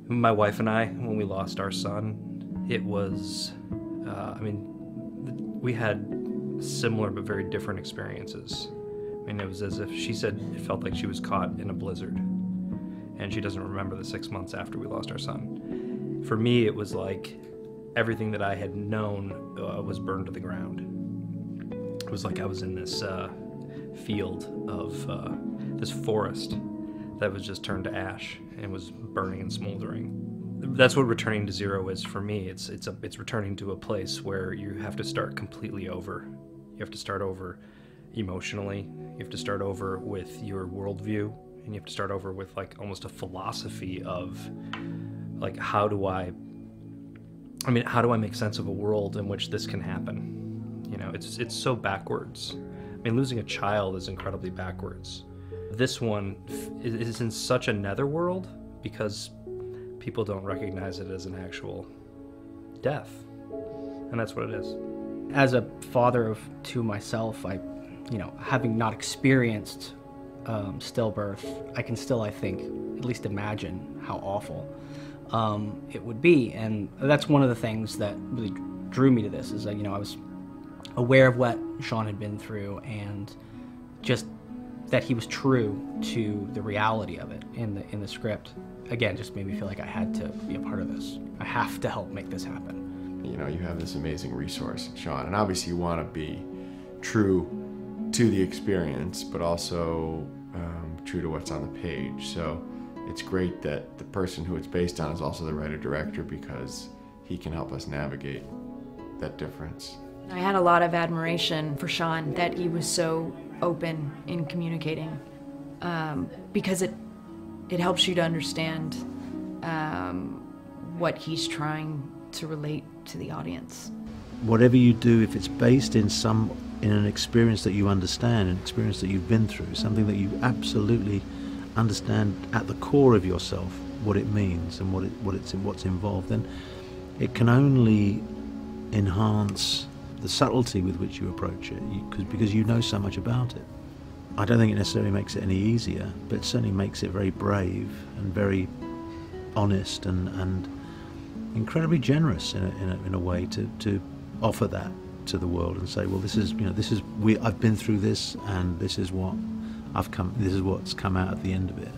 My wife and I, when we lost our son, it was, I mean, we had similar but very different experiences. I mean, it was as if she said it felt like she was caught in a blizzard, and she doesn't remember the 6 months after we lost our son. For me, it was like everything that I had known was burned to the ground. It was like I was in this field of this forest that was just turned to ash and was burning and smoldering. That's what returning to zero is for me. It's returning to a place where you have to start completely over. You have to start over emotionally. You have to start over with your worldview, and you have to start over with like almost a philosophy of like how do I make sense of a world in which this can happen? You know, it's so backwards. I mean, losing a child is incredibly backwards. This one is in such a netherworld because people don't recognize it as an actual death, and that's what it is. As a father of two myself, having not experienced stillbirth, I can still, I think, at least imagine how awful it would be. And that's one of the things that really drew me to this, is that, I was aware of what Sean had been through, and just that he was true to the reality of it in the script. Again, just made me feel like I had to be a part of this. I have to help make this happen. You have this amazing resource, Sean, and obviously you want to be true to the experience, but also true to what's on the page. So it's great that the person who it's based on is also the writer-director, because he can help us navigate that difference. I had a lot of admiration for Sean, that he was so open in communicating, because it helps you to understand what he's trying to relate to the audience. Whatever you do, if it's based in an experience that you understand, an experience that you've been through, something that you absolutely understand at the core of yourself, what it means and what's involved, then it can only enhance the subtlety with which you approach it, because you know so much about it. I don't think it necessarily makes it any easier, but it certainly makes it very brave and very honest and incredibly generous in a way to offer that to the world and say, well, I've been through this, and this is what's come out at the end of it.